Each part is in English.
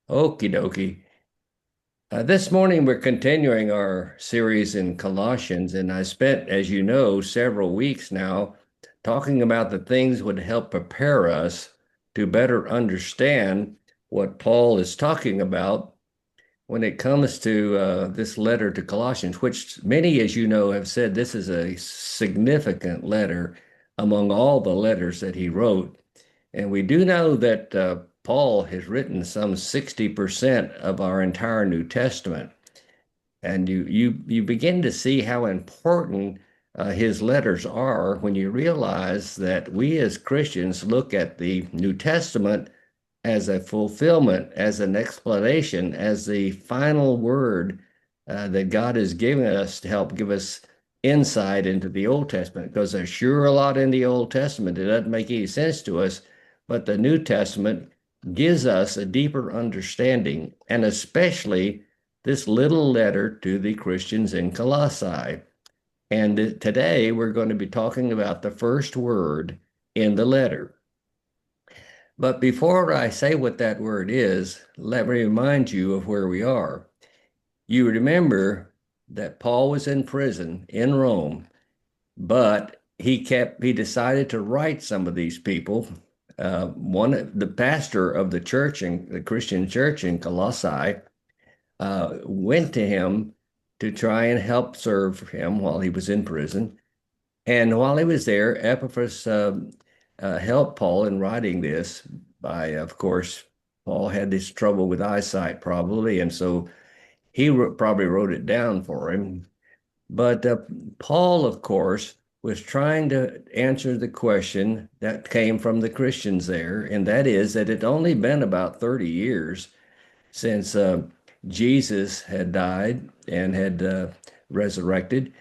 Okie dokie. This morning we're continuing our series in Colossians, and I spent, as you know, several weeks now talking about the things would help prepare us to better understand what Paul is talking about when it comes to this letter to Colossians, which many, as you know, have said this is a significant letter among all the letters that he wrote. And we do know that Paul has written some 60% of our entire New Testament. And you begin to see how important his letters are when you realize that we as Christians look at the New Testament as a fulfillment, as an explanation, as the final word that God has given us to help give us insight into the Old Testament. Because there's sure a lot in the Old Testament that doesn't make any sense to us, but the New Testament gives us a deeper understanding, and especially this little letter to the Christians in Colossae. And today we're going to be talking about the first word in the letter. But before I say what that word is, let me remind you of where we are. You remember that Paul was in prison in Rome, but he decided to write some of these people. The pastor of the church in the Christian church in Colossae went to him to try and help serve him while he was in prison. And while he was there, Epaphras helped Paul in writing this by, of course, Paul had this trouble with eyesight probably, and so he probably wrote it down for him. But Paul, of course, was trying to answer the question that came from the Christians there, and that is that it only been about 30 years since Jesus had died and had resurrected.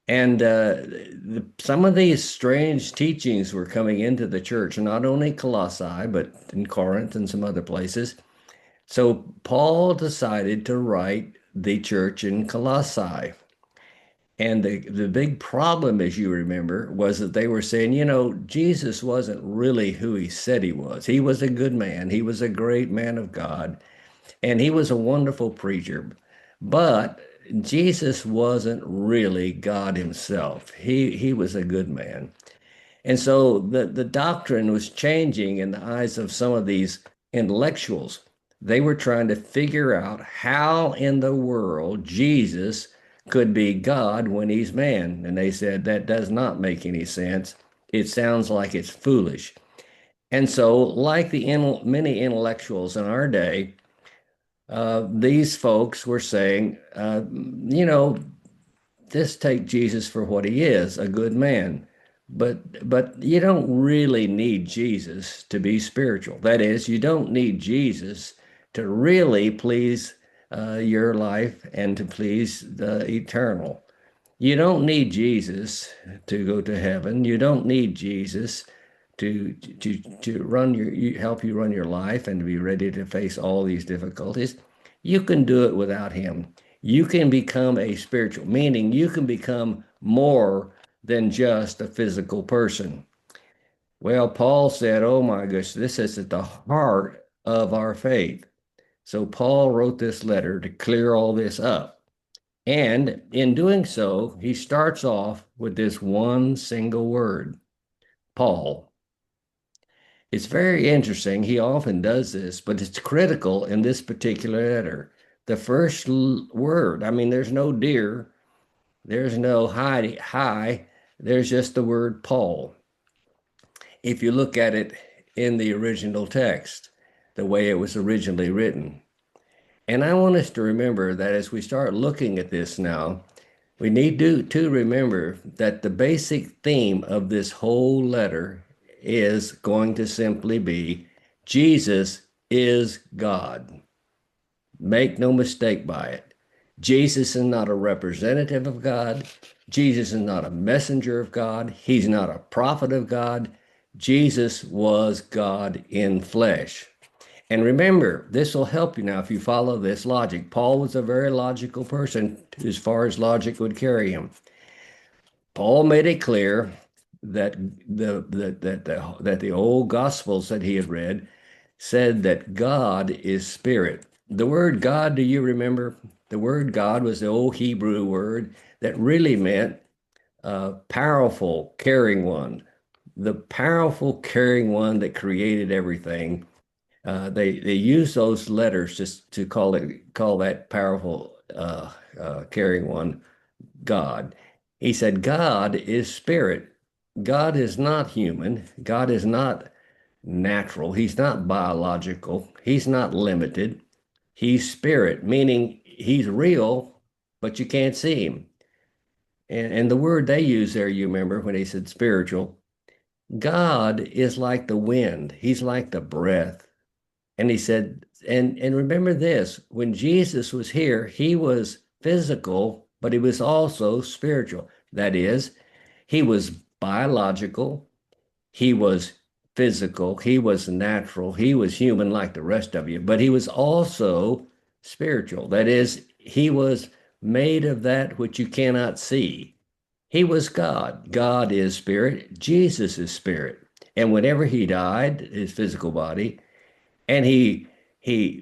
And some of these strange teachings were coming into the church, not only Colossae, but in Corinth and some other places. So Paul decided to write the church in Colossae. And the big problem, as you remember, was that they were saying, Jesus wasn't really who he said he was. He was a good man. He was a great man of God. And he was a wonderful preacher. But Jesus wasn't really God himself. He was a good man. And so the doctrine was changing in the eyes of some of these intellectuals. They were trying to figure out how in the world Jesus could be God when he's man. And they said that does not make any sense. It sounds like it's foolish. And so, like many intellectuals in our day, these folks were saying, just take Jesus for what he is, a good man. But you don't really need Jesus to be spiritual. That is, you don't need Jesus to really please your life and to please the eternal. You don't need Jesus to go to heaven. You don't need Jesus to help you run your life and to be ready to face all these difficulties. You can do it without him. You can become a spiritual, meaning you can become more than just a physical person. Well, Paul said, oh my gosh, this is at the heart of our faith. So Paul wrote this letter to clear all this up. And in doing so, he starts off with this one single word, Paul. It's very interesting. He often does this, but it's critical in this particular letter. The first word, I mean, there's no dear, there's no hi, there's just the word Paul. If you look at it in the original text, the way it was originally written. And I want us to remember that as we start looking at this now, we need to remember that the basic theme of this whole letter is going to simply be Jesus is God. Make no mistake by it. Jesus is not a representative of God. Jesus is not a messenger of God. He's not a prophet of God. Jesus was God in flesh. And remember, this will help you now if you follow this logic. Paul was a very logical person as far as logic would carry him. Paul made it clear that the old gospels that he had read, said that God is spirit. The word God, do you remember? The word God was the old Hebrew word that really meant powerful, caring one, the powerful, caring one that created everything. They use those letters just to call that powerful, caring one God. He said, God is spirit. God is not human. God is not natural. He's not biological. He's not limited. He's spirit, meaning he's real, but you can't see him. And the word they use there, you remember when they said spiritual, God is like the wind. He's like the breath. And he said, and remember this, when Jesus was here, he was physical, but he was also spiritual. That is, he was biological, he was physical, he was natural, he was human like the rest of you, but he was also spiritual. That is, he was made of that which you cannot see. He was God. God is spirit. Jesus is spirit. And whenever he died, his physical body, and he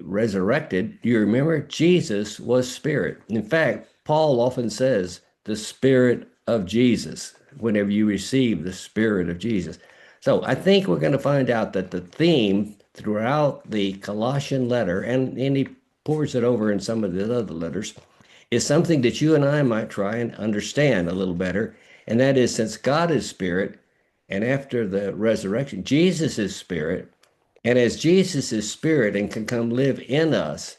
resurrected, you remember Jesus was spirit. In fact, Paul often says the spirit of Jesus whenever you receive the spirit of Jesus. So I think we're going to find out that the theme throughout the Colossian letter, and he pours it over in some of the other letters, is something that you and I might try and understand a little better. And that is, since God is spirit, and after the resurrection, Jesus is spirit, and as Jesus is spirit and can come live in us,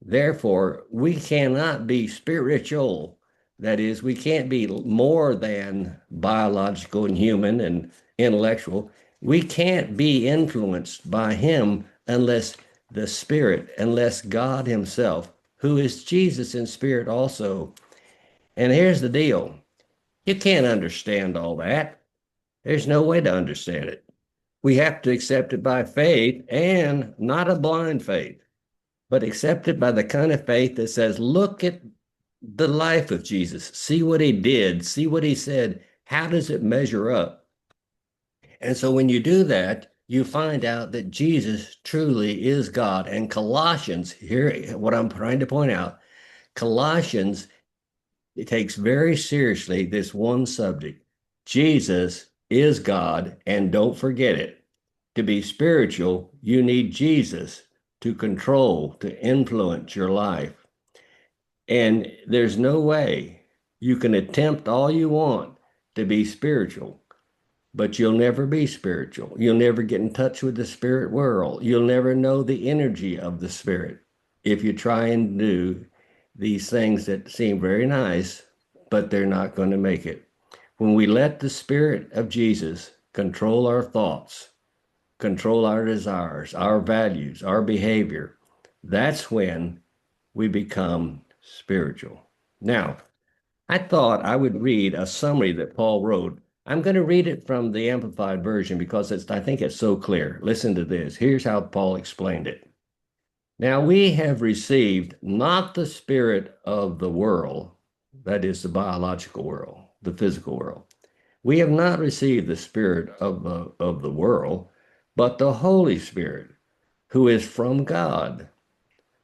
therefore, we cannot be spiritual. That is, we can't be more than biological and human and intellectual. We can't be influenced by him unless the spirit, unless God himself, who is Jesus in spirit also. And here's the deal. You can't understand all that. There's no way to understand it. We have to accept it by faith, and not a blind faith, but accept it by the kind of faith that says, look at the life of Jesus, see what he did, see what he said. How does it measure up? And so when you do that, you find out that Jesus truly is God. And Colossians, here, what I'm trying to point out, Colossians, it takes very seriously this one subject. Jesus is God, and don't forget it. To be spiritual, you need Jesus to control, to influence your life. And there's no way you can attempt all you want to be spiritual, but you'll never be spiritual. You'll never get in touch with the spirit world. You'll never know the energy of the spirit if you try and do these things that seem very nice, but they're not going to make it. When we let the spirit of Jesus control our thoughts, control our desires, our values, our behavior, that's when we become spiritual. Now, I thought I would read a summary that Paul wrote. I'm going to read it from the Amplified Version because I think it's so clear. Listen to this. Here's how Paul explained it. Now we have received not the spirit of the world, that is the biological world, the physical world. We have not received the spirit of the world, but the Holy Spirit, who is from God,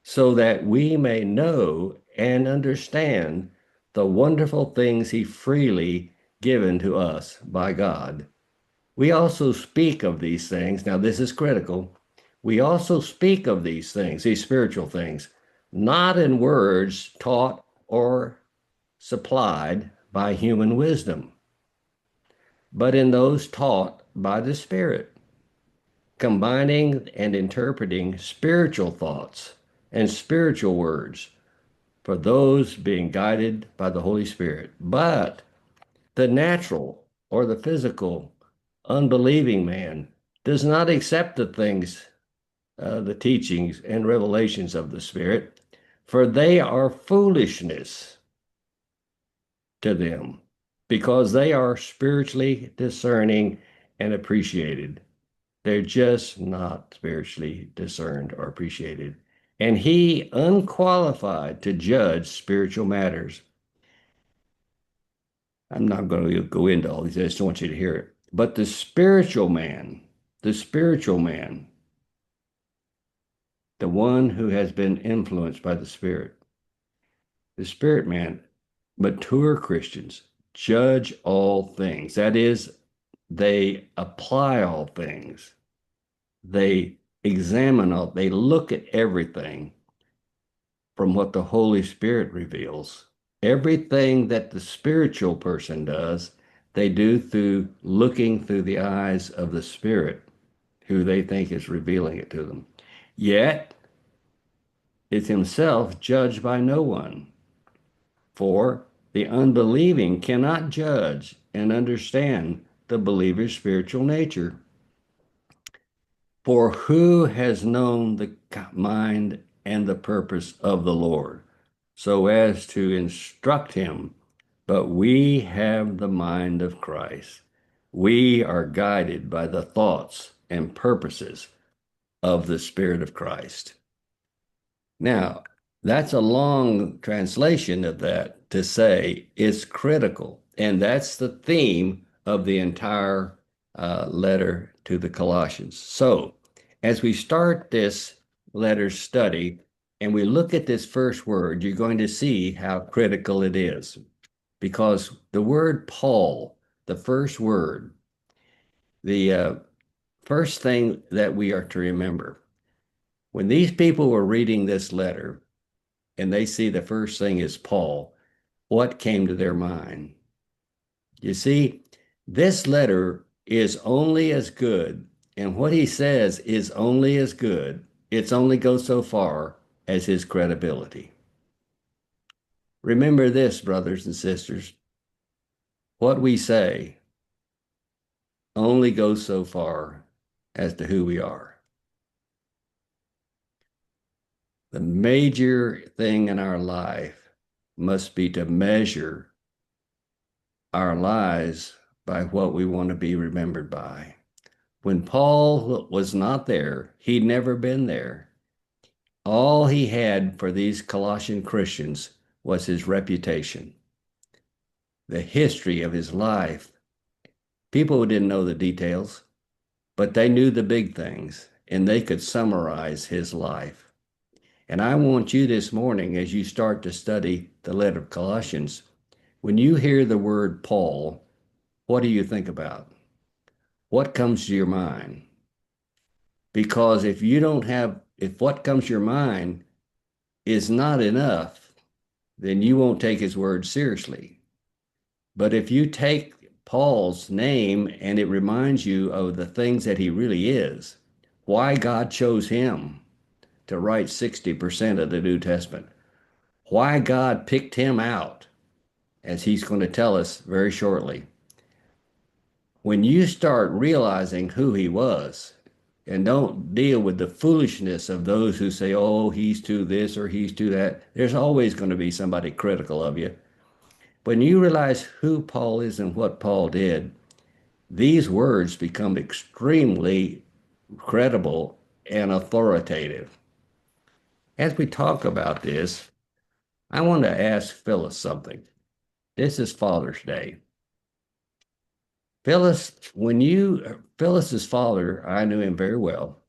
so that we may know and understand the wonderful things he freely given to us by God. We also speak of these things. Now, this is critical. We also speak of these things, these spiritual things, not in words taught or supplied by human wisdom, but in those taught by the Spirit, combining and interpreting spiritual thoughts and spiritual words for those being guided by the Holy Spirit. But the natural or the physical, unbelieving man does not accept the things, the teachings and revelations of the Spirit, for they are foolishness to them because they are spiritually discerning and appreciated. They're just not spiritually discerned or appreciated. And he unqualified to judge spiritual matters. I'm not going to go into all these. I just want you to hear it. But the spiritual man the one who has been influenced by the Spirit. The Spirit man, mature Christians, judge all things. That is, they apply all things. They examine all, they look at everything from what the Holy Spirit reveals. Everything that the spiritual person does, they do through looking through the eyes of the Spirit, who they think is revealing it to them. Yet, is himself judged by no one. For the unbelieving cannot judge and understand the believer's spiritual nature. For who has known the mind and the purpose of the Lord, so as to instruct him? But we have the mind of Christ. We are guided by the thoughts and purposes of the Spirit of Christ. Now, that's a long translation of that to say it's critical. And that's the theme of the entire letter to the Colossians. So, as we start this letter study and we look at this first word, you're going to see how critical it is. Because the word Paul, the first word, the first thing that we are to remember, when these people were reading this letter, and they see the first thing is Paul, what came to their mind? You see, this letter is only as good, and what he says is only as good. It's only goes so far as his credibility. Remember this, brothers and sisters. What we say only goes so far as to who we are. The major thing in our life must be to measure our lives by what we want to be remembered by. When Paul was not there, he'd never been there. All he had for these Colossian Christians was his reputation, the history of his life. People didn't know the details, but they knew the big things, and they could summarize his life. And I want you this morning, as you start to study the letter of Colossians, when you hear the word Paul, what do you think about? What comes to your mind? Because if what comes to your mind is not enough, then you won't take his word seriously. But if you take Paul's name and it reminds you of the things that he really is, why God chose him to write 60% of the New Testament, why God picked him out, as he's going to tell us very shortly. When you start realizing who he was, and don't deal with the foolishness of those who say, oh, he's to this or he's to that. There's always going to be somebody critical of you. When you realize who Paul is and what Paul did, these words become extremely credible and authoritative. As we talk about this, I want to ask Phyllis something. This is Father's Day. Phyllis's father, I knew him very well.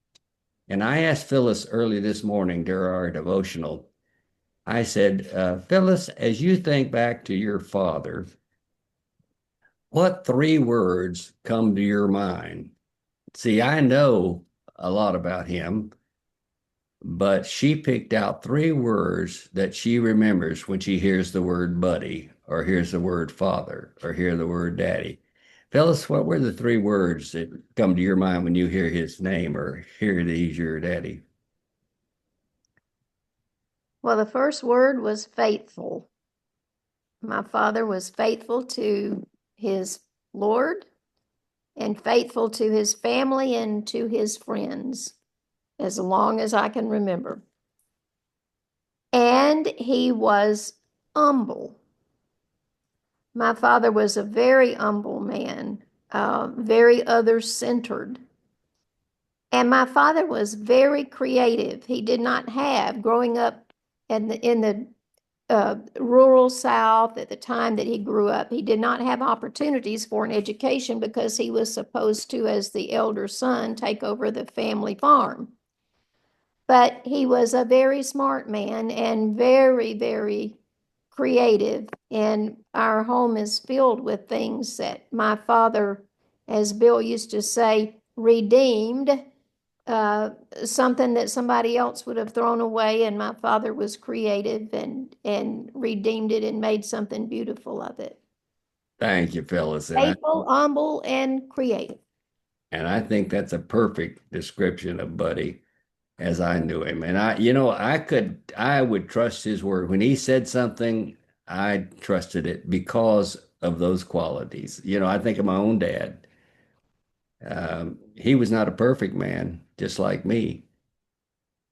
And I asked Phyllis early this morning during our devotional, I said, Phyllis, as you think back to your father, what three words come to your mind? See, I know a lot about him, but she picked out three words that she remembers when she hears the word buddy, or hears the word father, or hear the word daddy. Phyllis, what were the three words that come to your mind when you hear his name or hear that he's your daddy? Well, the first word was faithful. My father was faithful to his Lord and faithful to his family and to his friends as long as I can remember. And he was humble. My father was a very humble man, very other-centered. And my father was very creative. He did not have, growing up in the rural South at the time that he grew up, he did not have opportunities for an education because he was supposed to, as the elder son, take over the family farm. but he was a very smart man and very, very creative. And our home is filled with things that my father, as Bill used to say, redeemed. Uh, Something that somebody else would have thrown away, and my father was creative and redeemed it and made something beautiful of it. Thank you, Phyllis. Faithful, humble, and creative. And I think that's a perfect description of Buddy as I knew him. And I would trust his word. When he said something, I trusted it because of those qualities. I think of my own dad. He was not a perfect man, just like me.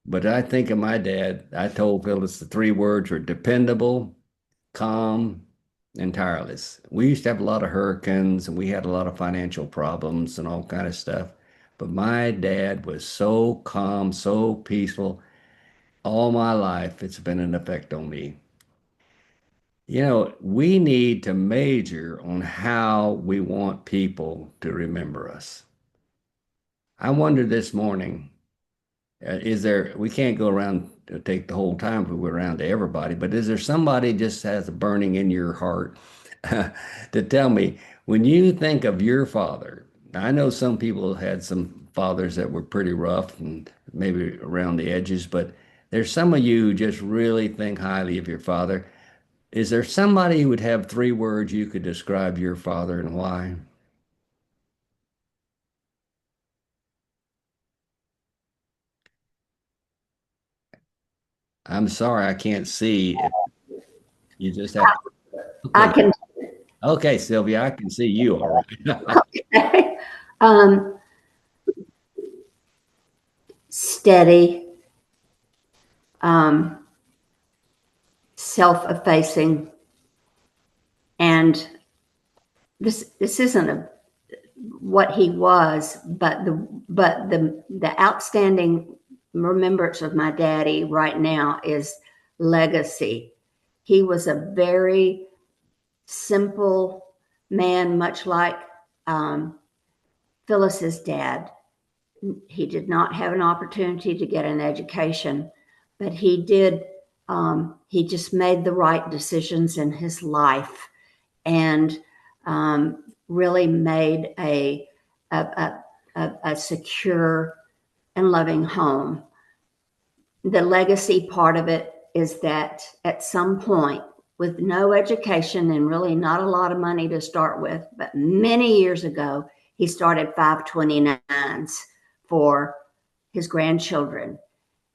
But I think of my dad. I told Phyllis the three words were dependable, calm, and tireless. We used to have a lot of hurricanes and we had a lot of financial problems and all kind of stuff. But my dad was so calm, so peaceful. All my life, it's been an effect on me. We need to major on how we want people to remember us. I wonder this morning, we can't go around to take the whole time if we went around to everybody, but is there somebody just has a burning in your heart to tell me when you think of your father? I know some people had some fathers that were pretty rough and maybe around the edges, but there's some of you who just really think highly of your father. Is there somebody who would have three words you could describe your father and why? I'm sorry, I can't see. If you just have to. I Okay. can. Okay, Sylvia, I can see you all right. um, Steady, um, self-effacing, and this isn't what he was, but the outstanding remembrance of my daddy right now is legacy. He was a very simple man, much like Phyllis's dad. He did not have an opportunity to get an education, but he did. He just made the right decisions in his life and really made a, a secure and loving home. The legacy part of it is that at some point, with no education and really not a lot of money to start with, but many years ago, he started 529s for his grandchildren.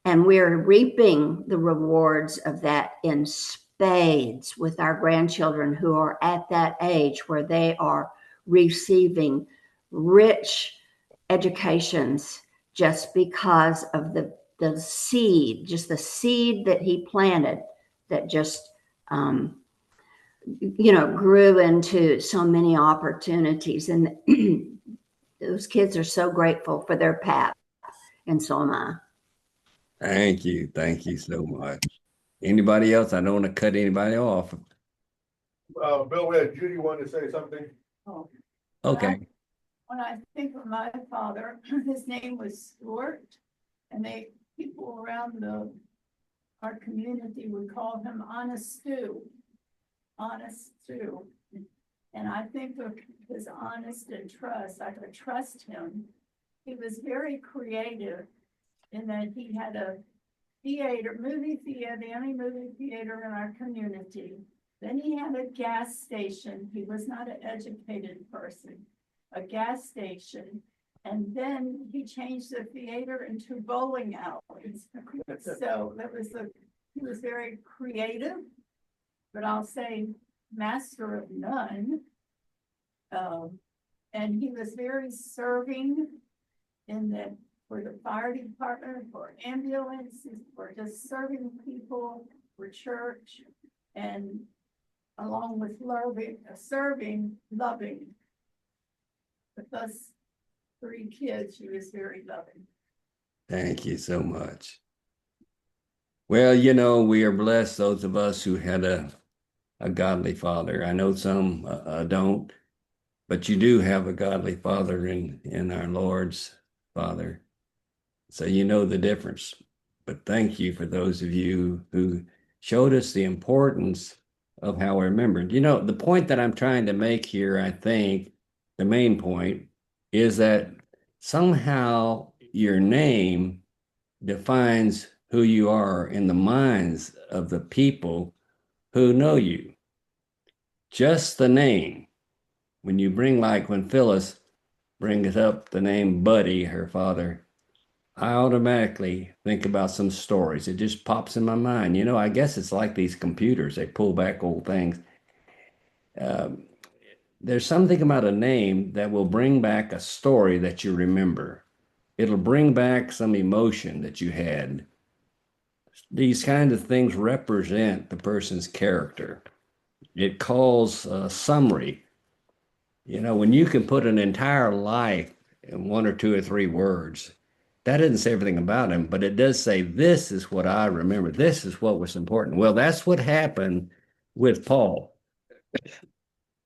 And we're reaping the rewards of that in spades with our grandchildren who are at that age where they are receiving rich educations just because of the seed, just the seed that he planted that just grew into so many opportunities. And those kids are so grateful for their path, and so am I. Thank you. Thank you so much. Anybody else? I don't want to cut anybody off. Bill, we had Judy wanted to say something. Oh, Okay. when I think of my father, his name was Stuart, and people around our community would call him Honest Stew. Honest Stew. And I think of his honest and trust. I could trust him. He was very creative in that he had a movie theater, the only movie theater in our community. Then he had a gas station. He was not an educated person. A gas station. And then he changed the theater into bowling alleys. So he was very creative, but I'll say master of none. And he was very serving for the fire department, for ambulances, for just serving people, for church, and along with serving, loving. With us three kids, she was very loving. Thank you so much. Well, we are blessed, those of us who had a godly father. I know some don't, but you do have a godly father in our Lord's Father. So you know the difference. but thank you for those of you who showed us the importance of how we remembered. You know, the point that I'm trying to make here, I think, the main point is that somehow your name defines who you are in the minds of the people who know you. Just the name. When you bring, like when Phyllis brings up the name Buddy, her father, I automatically think about some stories. It just pops in my mind. You know, I guess it's like these computers, they pull back old things. Um, there's something about a name that will bring back a story that you remember. It'll bring back some emotion that you had. These kind of things represent the person's character. It calls a summary. You know, when you can put an entire life in one or two or three words, that doesn't say everything about him, but it does say, this is what I remember. This is what was important. Well, that's what happened with Paul.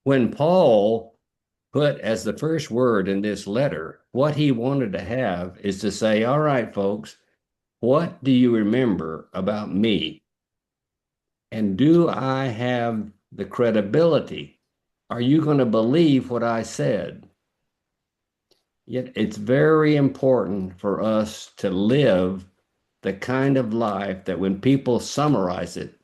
When Paul put as the first word in this letter, what he wanted to have is to say, all right, folks, what do you remember about me? And do I have the credibility? Are you going to believe what I said? Yet it's very important for us to live the kind of life that when people summarize it,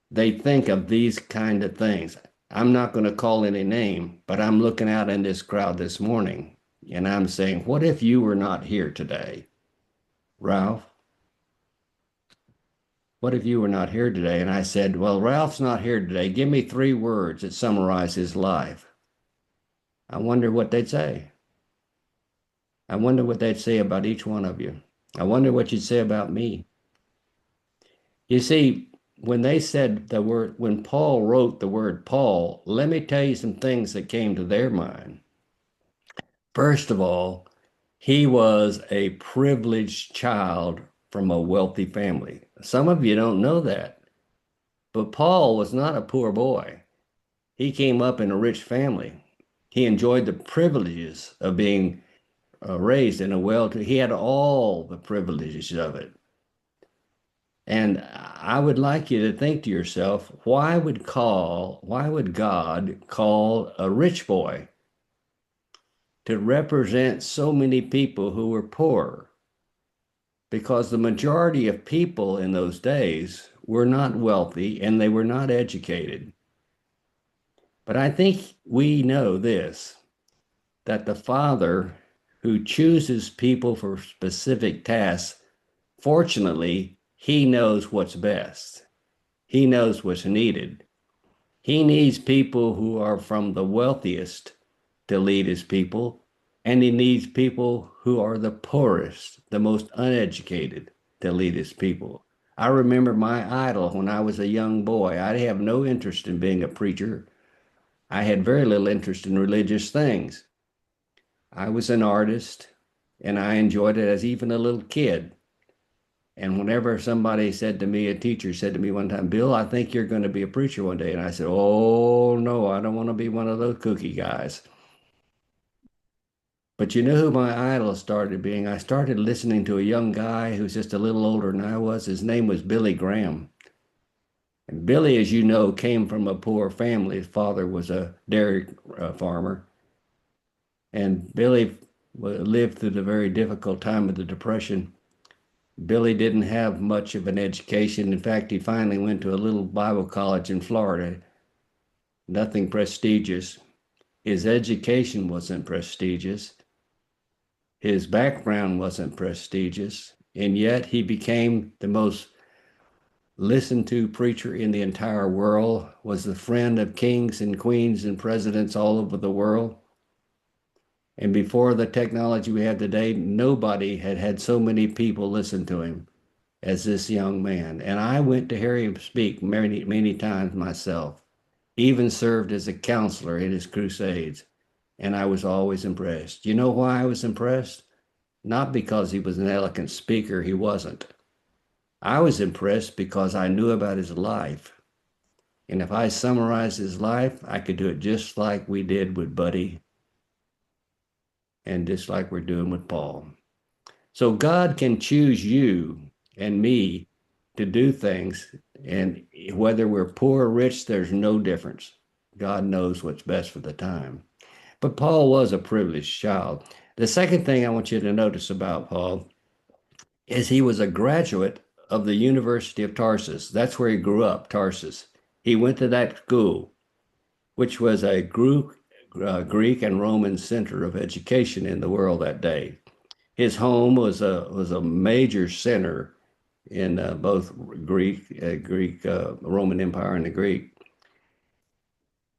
they think of these kind of things. I'm not going to call any name, but I'm looking out in this crowd this morning and I'm saying, what if you were not here today? Ralph, what if you were not here today? And I said, well, Ralph's not here today. Give me 3 words that summarize his life. I wonder what they'd say. I wonder what they'd say about each one of you. I wonder what you'd say about me. You see, when they said the word, when Paul wrote the word Paul, let me tell you some things that came to their mind. First of all, he was a privileged child from a wealthy family. Some of you don't know that, but Paul was not a poor boy. He came up in a rich family. He enjoyed the privileges of being raised in a he had all the privileges of it. And I would like you to think to yourself, why would God call a rich boy to represent so many people who were poor? Because the majority of people in those days were not wealthy and they were not educated. But I think we know this, that the Father who chooses people for specific tasks, fortunately, he knows what's best. He knows what's needed. He needs people who are from the wealthiest to lead his people, and he needs people who are the poorest, the most uneducated to lead his people. I remember my idol when I was a young boy. I have no interest in being a preacher. I had very little interest in religious things. I was an artist, and I enjoyed it as even a little kid. And whenever somebody said to me, a teacher said to me one time, Bill, I think you're going to be a preacher one day. And I said, oh, no, I don't want to be one of those cookie guys. But you know who my idol started being? I started listening to a young guy who's just a little older than I was. His name was Billy Graham. And Billy, as you know, came from a poor family. His father was a dairy farmer. And Billy lived through the very difficult time of the Depression. Billy didn't have much of an education. In fact, he finally went to a little Bible college in Florida. Nothing prestigious. His education wasn't prestigious. His background wasn't prestigious. And yet he became the most listened to preacher in the entire world, was the friend of kings and queens and presidents all over the world. And before the technology we have today, nobody had had so many people listen to him as this young man. And I went to hear him speak many, many times myself, even served as a counselor in his crusades. And I was always impressed. You know why I was impressed? Not because he was an eloquent speaker, he wasn't. I was impressed because I knew about his life. And if I summarized his life, I could do it just like we did with Buddy and just like we're doing with Paul. So God can choose you and me to do things. And whether we're poor or rich, there's no difference. God knows what's best for the time. But Paul was a privileged child. The second thing I want you to notice about Paul is he was a graduate of the University of Tarsus. That's where he grew up, Tarsus. He went to that school, which was a Greek and Roman center of education in the world that day. His home was a major center in both Greek Roman Empire and the Greek.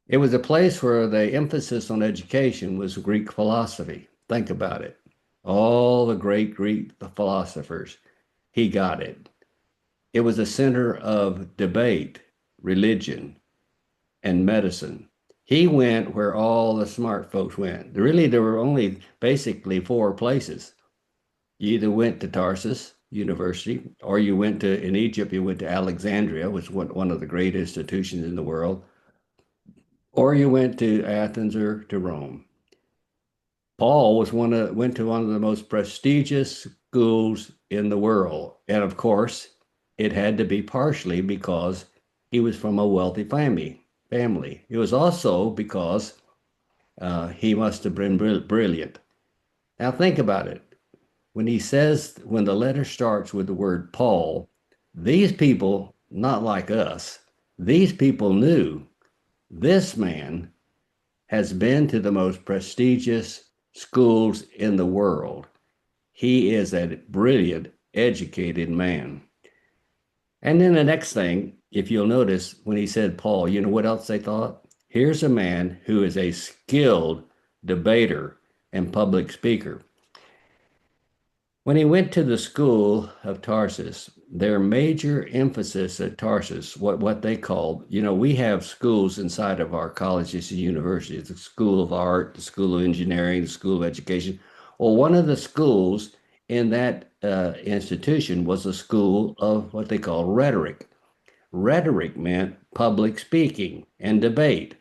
It was a place where the emphasis on education was Greek philosophy. Think about it. All the great Greek philosophers, he got it. It was a center of debate, religion, and medicine. He went where all the smart folks went. Really, there were only basically four places. You either went to Tarsus University, or you went to, in Egypt, you went to Alexandria, which was one of the great institutions in the world, or you went to Athens or to Rome. Paul went to one of the most prestigious schools in the world. And of course, it had to be partially because he was from a wealthy family. It was also because he must have been brilliant. Now think about it. When the letter starts with the word Paul, these people, not like us, these people knew this man has been to the most prestigious schools in the world. He is a brilliant, educated man. And then the next thing, if you'll notice, when he said Paul, you know what else they thought? Here's a man who is a skilled debater and public speaker. When he went to the school of Tarsus, their major emphasis at Tarsus, what they called, we have schools inside of our colleges and universities, the School of Art, the School of Engineering, the School of Education. Well, one of the schools in that institution was a school of what they call rhetoric. Rhetoric meant public speaking and debate,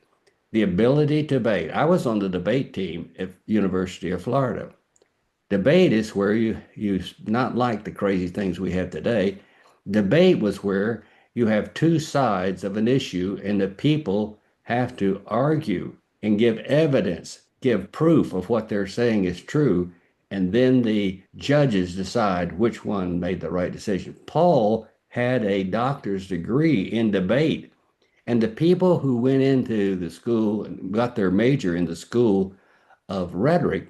the ability to debate. I was on the debate team at University of Florida. Debate is where you not like the crazy things we have today. Debate was where you have two sides of an issue and the people have to argue and give evidence, give proof of what they're saying is true, and then the judges decide which one made the right decision. Paul had a doctor's degree in debate, and the people who went into the school and got their major in the school of rhetoric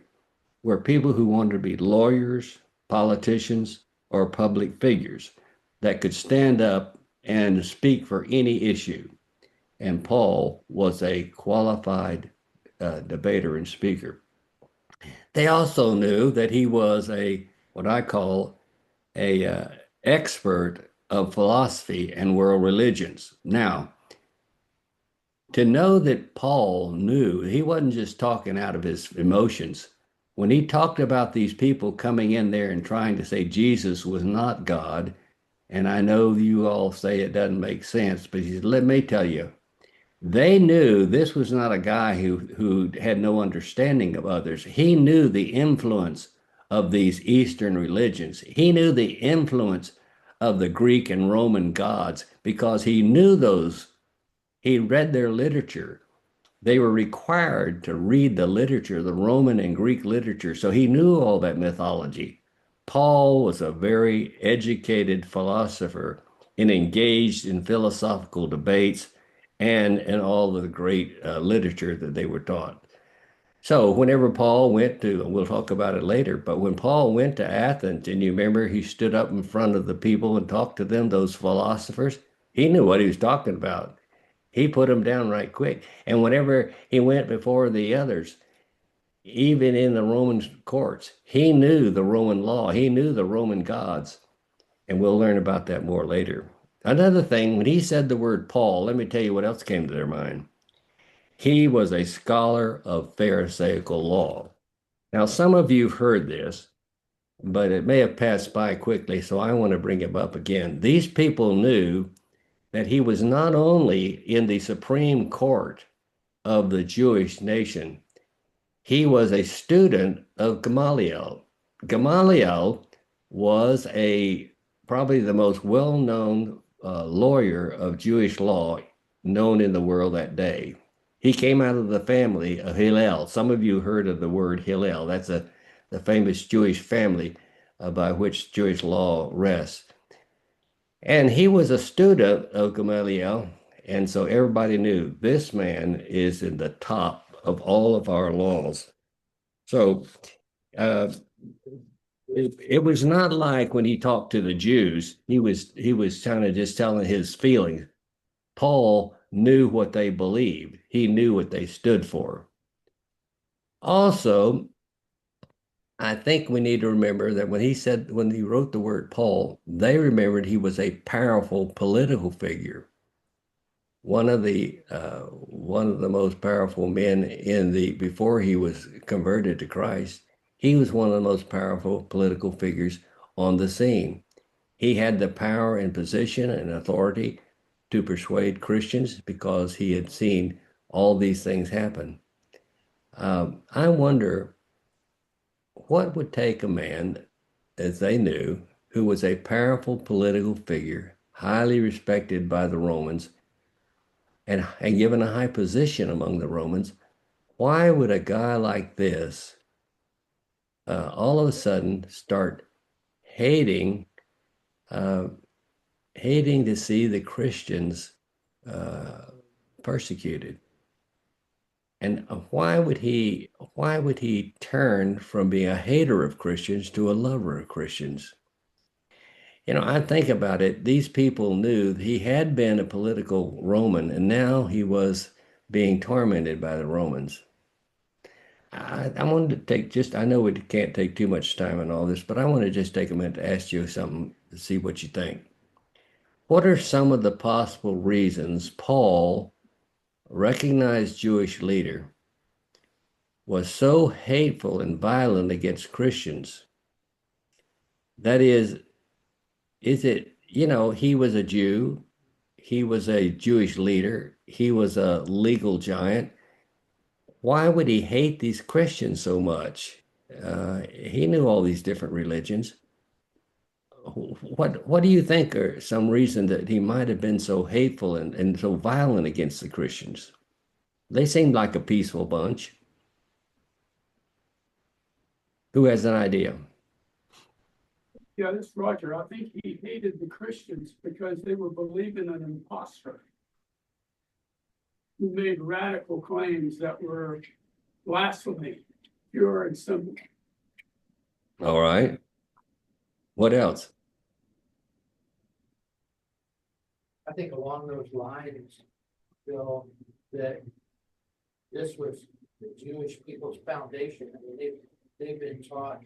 were people who wanted to be lawyers, politicians, or public figures that could stand up and speak for any issue. And Paul was a qualified debater and speaker. They also knew that he was what I call a expert of philosophy and world religions. Now, to know that Paul knew, he wasn't just talking out of his emotions. When he talked about these people coming in there and trying to say Jesus was not God, and I know you all say it doesn't make sense, but he said, let me tell you, they knew this was not a guy who had no understanding of others. He knew the influence of these Eastern religions. He knew the influence of the Greek and Roman gods because he knew those. He read their literature. They were required to read the literature, the Roman and Greek literature. So he knew all that mythology. Paul was a very educated philosopher and engaged in philosophical debates and in all of the great literature that they were taught. So whenever Paul went to, we'll talk about it later, but when Paul went to Athens, and you remember he stood up in front of the people and talked to them, those philosophers, he knew what he was talking about. He put them down right quick. And whenever he went before the others, even in the Roman courts, he knew the Roman law. He knew the Roman gods. And we'll learn about that more later. Another thing, when he said the word Paul, let me tell you what else came to their mind. He was a scholar of Pharisaical law. Now, some of you have heard this, but it may have passed by quickly, so I want to bring it up again. These people knew that he was not only in the Supreme Court of the Jewish nation, he was a student of Gamaliel. Gamaliel was a probably the most well-known lawyer of Jewish law known in the world that day. He came out of the family of Hillel. Some of you heard of the word Hillel. That's the famous Jewish family by which Jewish law rests. And he was a student of Gamaliel, and so everybody knew this man is in the top of all of our laws. So uh, it was not like when he talked to the Jews, he was kind of just telling his feelings. Paul knew what they believed. He knew what they stood for. Also, I think we need to remember that when he wrote the word Paul, they remembered he was a powerful political figure. One of the most powerful men before he was converted to Christ. He was one of the most powerful political figures on the scene. He had the power and position and authority to persuade Christians because he had seen all these things happen. I wonder what would take a man, as they knew, who was a powerful political figure, highly respected by the Romans, and given a high position among the Romans. Why would a guy like this all of a sudden start hating, uh, hating to see the Christians persecuted? And why would he turn from being a hater of Christians to a lover of Christians? I think about it. These people knew he had been a political Roman, and now he was being tormented by the Romans. I wanted to I know we can't take too much time on all this, but I want to just take a minute to ask you something to see what you think. What are some of the possible reasons Paul, a recognized Jewish leader, was so hateful and violent against Christians? That is it, he was a Jew, he was a Jewish leader, he was a legal giant. Why would he hate these Christians so much? He knew all these different religions. What do you think are some reason that he might have been so hateful and so violent against the Christians? They seemed like a peaceful bunch. Who has an idea? Yeah, this is Roger. I think he hated the Christians because they were believing an imposter who made radical claims that were blasphemy, pure and simple. All right. What else? I think along those lines, Bill, that this was the Jewish people's foundation. I mean, they've been taught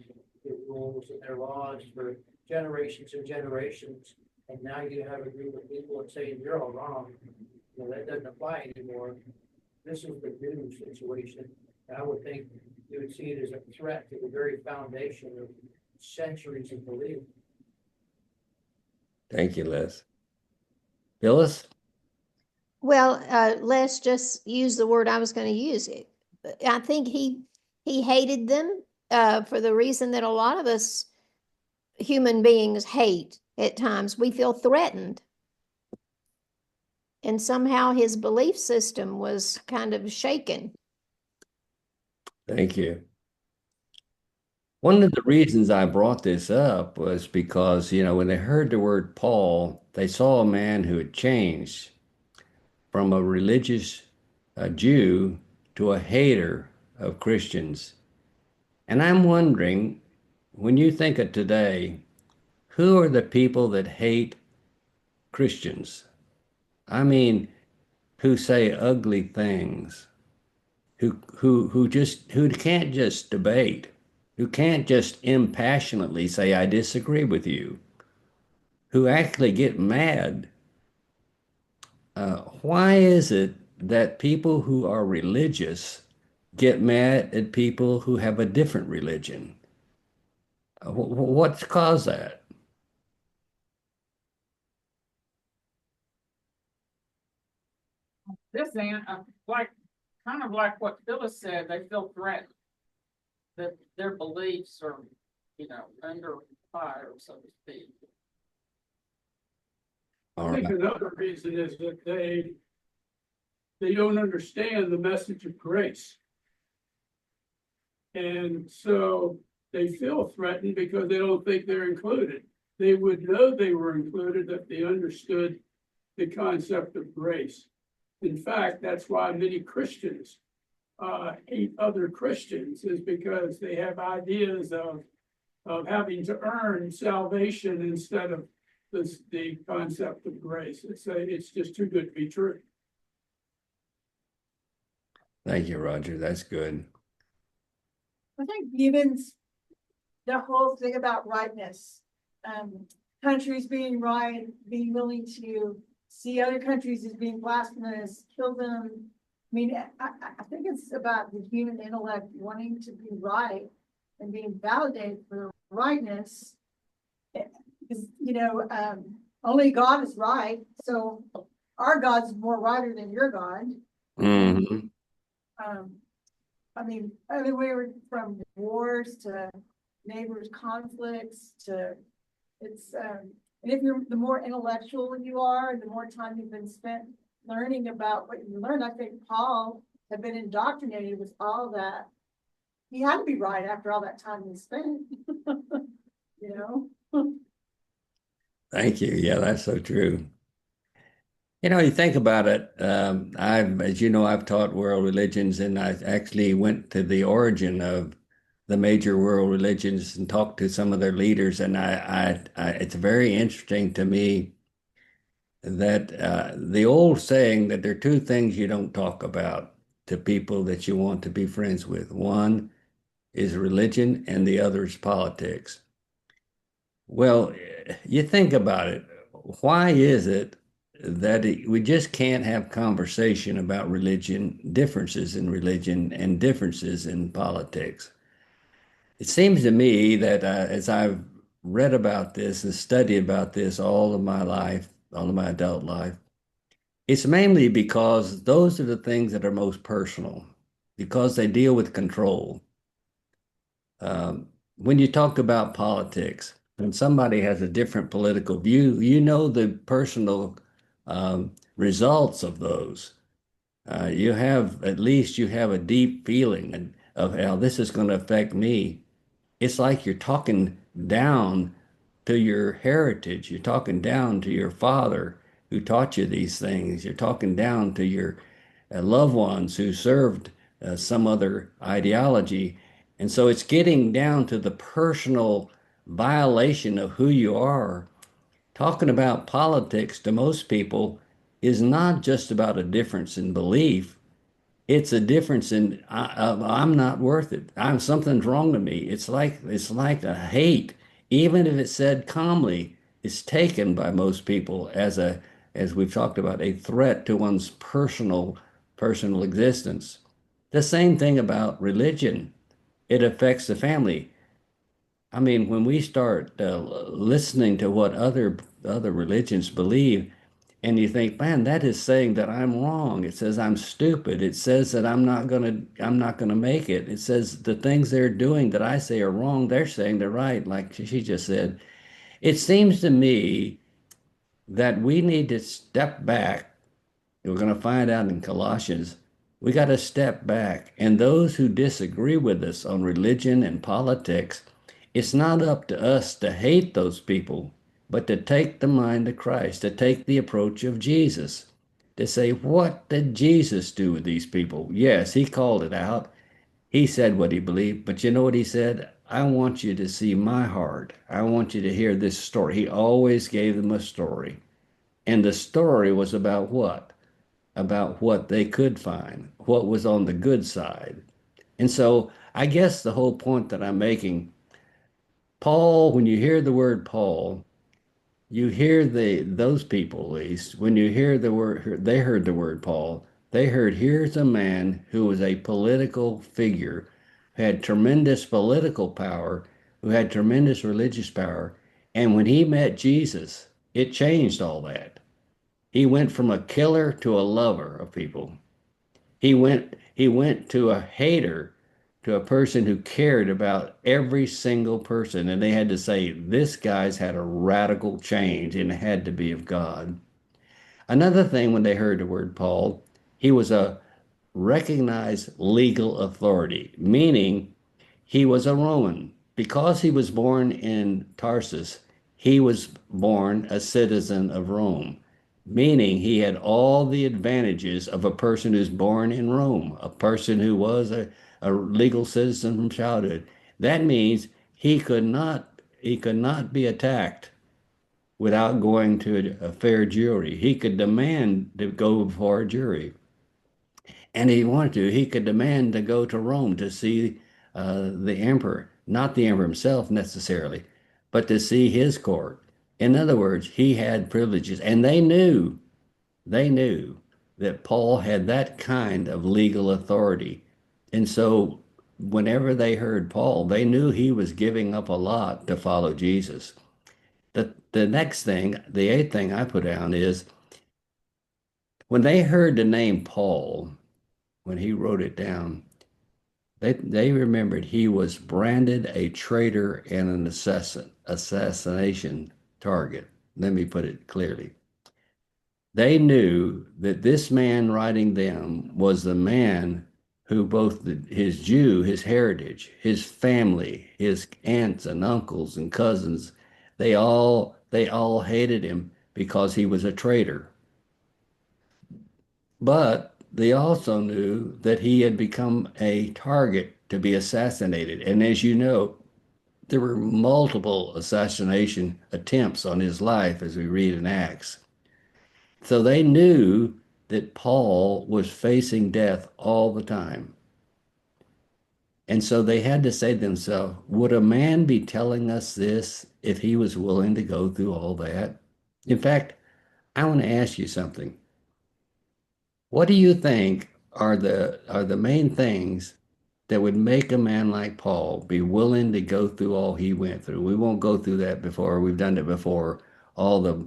the rules and their laws for generations and generations, and now you have a group of people saying you're all wrong. That doesn't apply anymore. This is the new situation. And I would think you would see it as a threat to the very foundation of centuries of belief. Thank you, Les. Phyllis? Well, let's just use the word I was going to use. I think he hated them for the reason that a lot of us human beings hate at times. We feel threatened. And somehow his belief system was kind of shaken. Thank you. One of the reasons I brought this up was because, when they heard the word Paul, they saw a man who had changed from a religious Jew to a hater of Christians. And I'm wondering, when you think of today, who are the people that hate Christians? I mean, who say ugly things, who can't just debate, who can't just impassionately say, I disagree with you, who actually get mad. Why is it that people who are religious get mad at people who have a different religion? What's caused that? This ain't like kind of like what Phyllis said. They feel threatened that their beliefs are, under fire, so to speak. I All think right. another reason is that they don't understand the message of grace. And so they feel threatened because they don't think they're included. They would know they were included if they understood the concept of grace. In fact, that's why many Christians hate other Christians, is because they have ideas of having to earn salvation instead of the concept of grace. It's just too good to be true. Thank you, Roger. That's good. I think even the whole thing about rightness, countries being right, being willing to see other countries as being blasphemous, kill them. I mean, I think it's about the human intellect wanting to be right and being validated for rightness. Because, only God is right. So our God's more righter than your God. Mhm. I mean, everywhere from wars to neighbors' conflicts to and if you're the more intellectual you are, the more time you've been spent learning about what you learned. I think Paul had been indoctrinated with all that. He had to be right after all that time he spent, you know. Thank you. Yeah, that's so true. You think about it. As you know, I've taught world religions, and I actually went to the origin of the major world religions and talked to some of their leaders. And it's very interesting to me that the old saying that there are two things you don't talk about to people that you want to be friends with. One is religion, and the other is politics. Well, you think about it. Why is it that we just can't have conversation about religion, differences in religion, and differences in politics? It seems to me that as I've read about this and studied about this all of my life, all of my adult life, it's mainly because those are the things that are most personal, because they deal with control. When you talk about politics, when somebody has a different political view, you know the personal results of those. At least you have a deep feeling of how this is going to affect me. It's like you're talking down to your heritage. You're talking down to your father who taught you these things. You're talking down to your loved ones who served some other ideology. And so it's getting down to the personal violation of who you are. Talking about politics to most people is not just about a difference in belief. It's a difference in I'm not worth it. Something's wrong with me. It's like a hate, even if it's said calmly, it's taken by most people as we've talked about, a threat to one's personal existence. The same thing about religion. It affects the family. I mean, when we start listening to what other religions believe, and you think, man, that is saying that I'm wrong. It says I'm stupid. It says that I'm not gonna make it. It says the things they're doing that I say are wrong, they're saying they're right, like she just said. It seems to me that we need to step back. We're going to find out in Colossians. We got to step back. And those who disagree with us on religion and politics, it's not up to us to hate those people, but to take the mind of Christ, to take the approach of Jesus, to say, what did Jesus do with these people? Yes, he called it out. He said what he believed, but you know what he said? I want you to see my heart. I want you to hear this story. He always gave them a story. And the story was about what? About what they could find, what was on the good side. And so I guess the whole point that I'm making, Paul, when you hear the word Paul, you hear those people, at least, when you hear the word, they heard the word Paul, they heard here's a man who was a political figure, who had tremendous political power, who had tremendous religious power. And when he met Jesus, it changed all that. He went from a killer to a lover of people. He went to a hater, to a person who cared about every single person. And they had to say, this guy's had a radical change and it had to be of God. Another thing, when they heard the word Paul, he was a recognized legal authority, meaning he was a Roman. Because he was born in Tarsus, he was born a citizen of Rome, meaning he had all the advantages of a person who's born in Rome, a person who was a legal citizen from childhood. That means he could not be attacked without going to a fair jury. He could demand to go before a jury. And he wanted to, he could demand to go to Rome to see the emperor, not the emperor himself necessarily, but to see his court. In other words, he had privileges, and they knew that Paul had that kind of legal authority. And so whenever they heard Paul, they knew he was giving up a lot to follow Jesus. The next thing, the eighth thing I put down is when they heard the name Paul, when he wrote it down, they remembered he was branded a traitor and an assassination target. Let me put it clearly. They knew that this man writing them was the man who both his heritage, his family, his aunts and uncles and cousins, they all hated him because he was a traitor. But they also knew that he had become a target to be assassinated. And as you know, there were multiple assassination attempts on his life, as we read in Acts. So they knew that Paul was facing death all the time. And so they had to say to themselves, would a man be telling us this if he was willing to go through all that? In fact, I want to ask you something. What do you think are the main things that would make a man like Paul be willing to go through all he went through? We won't go through that before. We've done it before. All the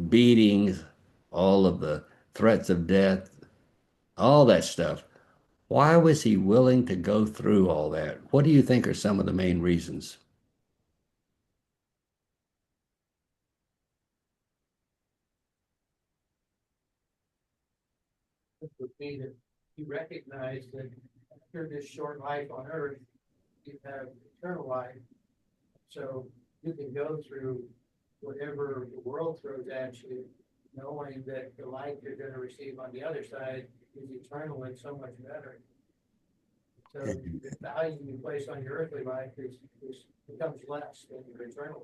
beatings, all of the threats of death, all that stuff. Why was he willing to go through all that? What do you think are some of the main reasons? It would be that you recognize that after this short life on earth, you have eternal life. So you can go through whatever the world throws at you, knowing that the life you're going to receive on the other side is eternal and so much better. So the value you place on your earthly life becomes less than your eternal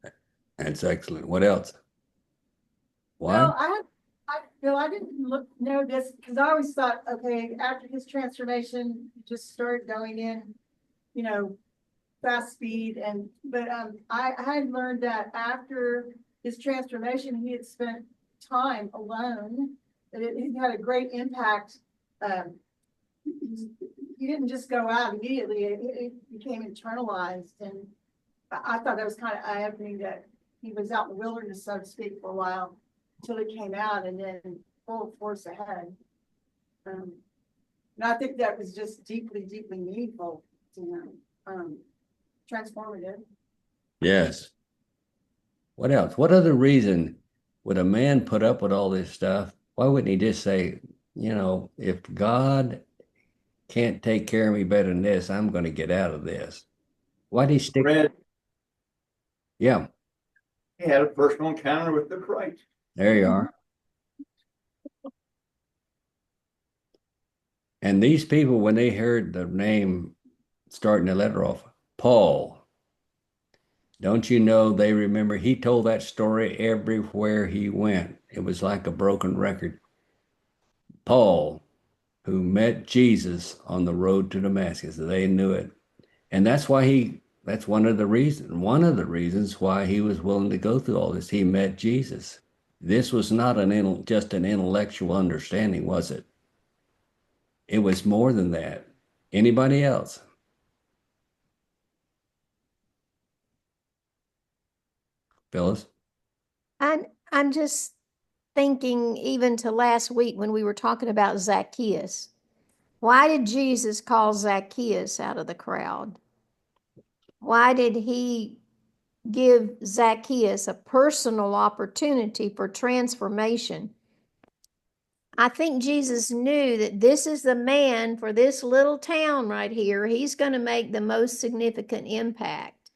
life. That's excellent. What else? Why? Well, I didn't know this because I always thought, okay, after his transformation, he just started going in, you know, fast speed. But I had learned that after his transformation, he had spent time alone, that it had a great impact. He didn't just go out immediately, it became internalized. And I thought that was kind of eye-opening that he was out in the wilderness, so to speak, for a while until it came out and then full force ahead. And I think that was just deeply, deeply meaningful to him, transformative. Yes. What else? What other reason would a man put up with all this stuff? Why wouldn't he just say, if God can't take care of me better than this, I'm going to get out of this? Why'd he stick? Fred, Yeah, he had a personal encounter with the Christ. there you are. And these people, when they heard the name starting the letter off, Paul, don't you know they remember he told that story everywhere he went. It was like a broken record. Paul, who met Jesus on the road to Damascus, they knew it. And that's one of the reasons why he was willing to go through all this. He met Jesus. This was not just an intellectual understanding, was it? It was more than that. Anybody else? Phyllis? I'm just thinking even to last week when we were talking about Zacchaeus. Why did Jesus call Zacchaeus out of the crowd? Why did he give Zacchaeus a personal opportunity for transformation. I think Jesus knew that this is the man for this little town right here. He's going to make the most significant impact.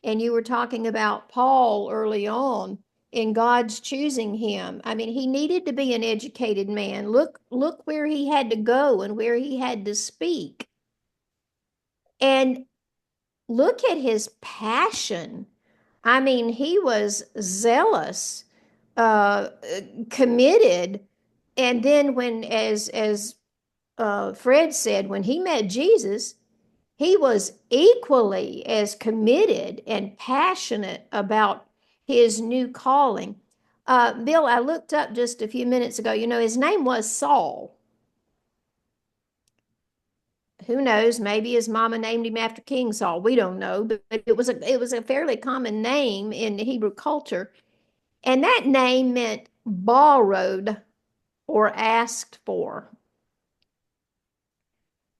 And you were talking about Paul early on in God's choosing him. I mean, he needed to be an educated man. Look where he had to go and where he had to speak. And look at his passion. I mean, he was zealous, uh, committed. And then when, as Fred said, when he met Jesus, he was equally as committed and passionate about his new calling. Bill, I looked up just a few minutes ago. You know, his name was Saul. Who knows? Maybe his mama named him after King Saul. We don't know, but it was a fairly common name in Hebrew culture, and that name meant borrowed or asked for.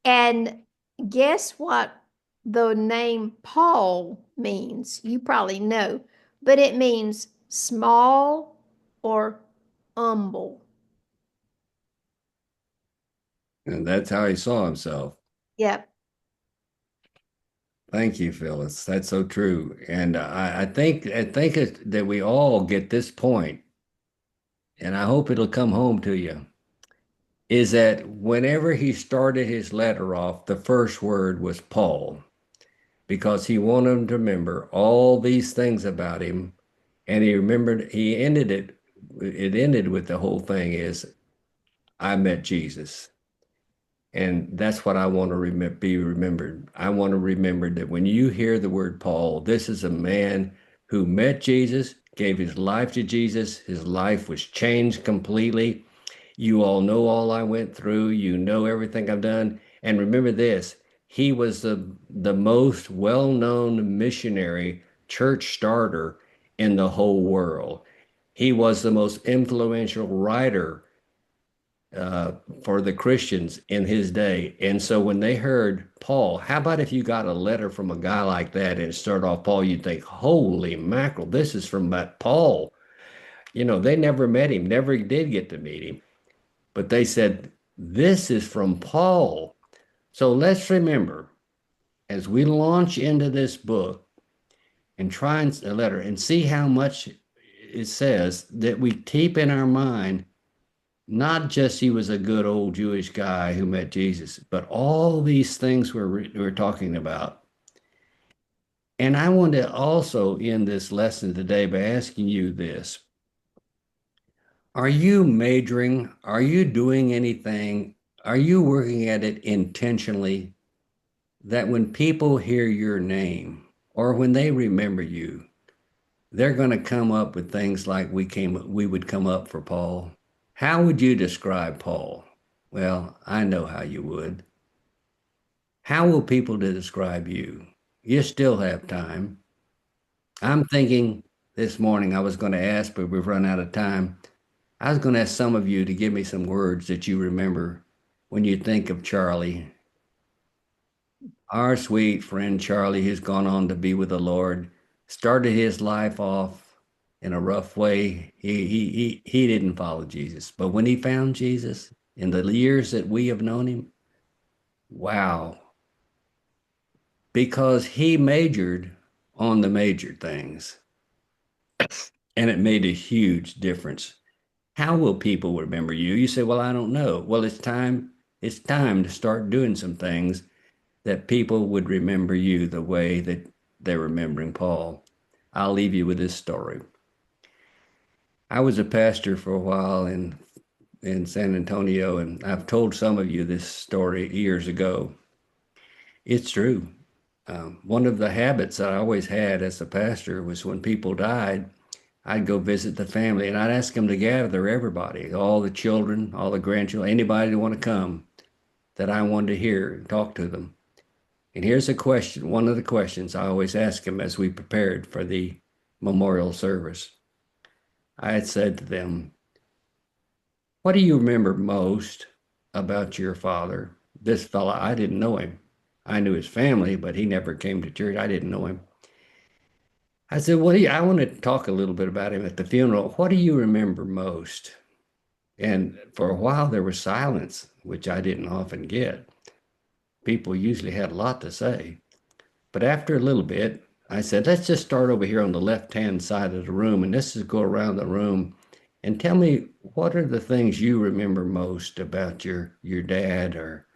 And guess what the name Paul means? You probably know, but it means small or humble. And that's how he saw himself. Yep. Thank you, Phyllis. That's so true. And I think that we all get this point, and I hope it'll come home to you, is that whenever he started his letter off, the first word was Paul, because he wanted them to remember all these things about him. And it ended with the whole thing is, I met Jesus. And that's what I want to be remembered. I want to remember that when you hear the word Paul, this is a man who met Jesus, gave his life to Jesus. His life was changed completely. You all know all I went through. You know everything I've done. And remember this, he was the most well-known missionary church starter in the whole world. He was the most influential writer uh, for the Christians in his day. And so when they heard Paul, how about if you got a letter from a guy like that and it started off Paul, you'd think, holy mackerel, this is from that Paul. You know, they never met him, never did get to meet him, but they said, this is from Paul. So let's remember as we launch into this book and try and a letter and see how much it says that we keep in our mind not just he was a good old Jewish guy who met Jesus, but all these things we're talking about. And I want to also end this lesson today by asking you this. Are you majoring? Are you doing anything? Are you working at it intentionally that when people hear your name or when they remember you, they're going to come up with things like we would come up for Paul? How would you describe Paul? Well, I know how you would. How will people describe you? You still have time. I'm thinking this morning I was going to ask, but we've run out of time. I was going to ask some of you to give me some words that you remember when you think of Charlie, our sweet friend Charlie, who's gone on to be with the Lord, started his life off in a rough way. He didn't follow Jesus, but when he found Jesus in the years that we have known him, wow, because he majored on the major things and it made a huge difference. How will people remember you? You say, well, I don't know. Well, it's time to start doing some things that people would remember you the way that they're remembering Paul. I'll leave you with this story. I was a pastor for a while in San Antonio, and I've told some of you this story years ago. It's true. One of the habits that I always had as a pastor was when people died, I'd go visit the family and I'd ask them to gather everybody, all the children, all the grandchildren, anybody that want to come that I wanted to hear and talk to them. And here's a question, one of the questions I always ask them as we prepared for the memorial service. I had said to them, what do you remember most about your father? This fella, I didn't know him. I knew his family, but he never came to church. I didn't know him. I said, what do you, I want to talk a little bit about him at the funeral. What do you remember most? And for a while there was silence, which I didn't often get. People usually had a lot to say. But after a little bit, I said, let's just start over here on the left-hand side of the room and let's just go around the room and tell me what are the things you remember most about your dad or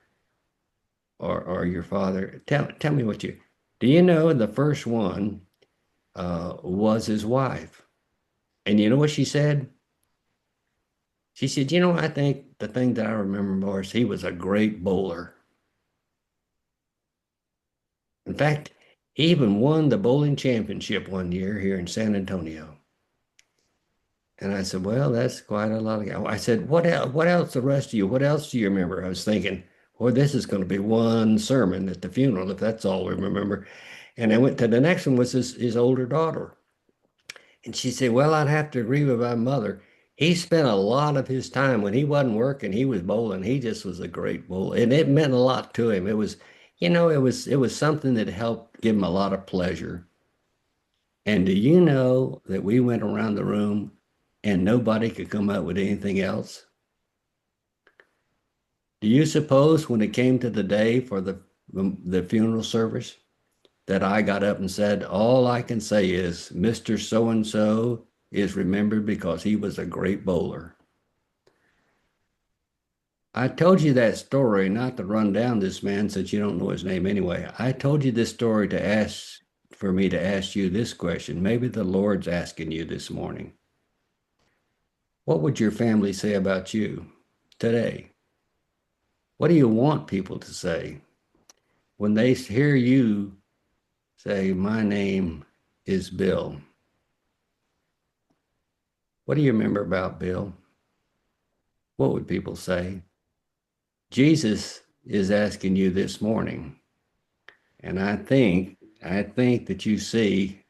your father. Tell me what you do. You know the first one was his wife. And you know what she said? She said, you know, I think the thing that I remember more is he was a great bowler. In fact, he even won the bowling championship one year here in San Antonio. And I said, well, that's quite a lot of. I said, what else, the rest of you, what else do you remember? I was thinking, boy, this is going to be one sermon at the funeral, if that's all we remember. And I went to the next one was his older daughter. And she said, well, I'd have to agree with my mother. He spent a lot of his time when he wasn't working, he was bowling. He just was a great bowler. And it meant a lot to him. It was, it was something that helped give him a lot of pleasure. And do you know that we went around the room and nobody could come up with anything else? Do you suppose when it came to the day for the funeral service that I got up and said, all I can say is Mr. So-and-so is remembered because he was a great bowler. I told you that story not to run down this man since you don't know his name anyway. I told you this story for me to ask you this question. Maybe the Lord's asking you this morning. What would your family say about you today? What do you want people to say when they hear you say, my name is Bill? What do you remember about Bill? What would people say? Jesus is asking you this morning, and I think that you see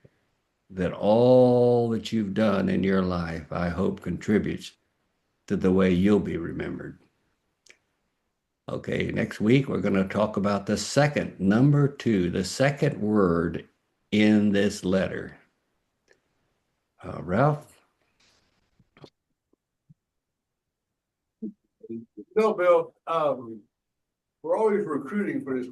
that all that you've done in your life, I hope, contributes to the way you'll be remembered. Okay, next week we're going to talk about the second, number 2, the second word in this letter. Ralph? No, Bill, we're always recruiting for this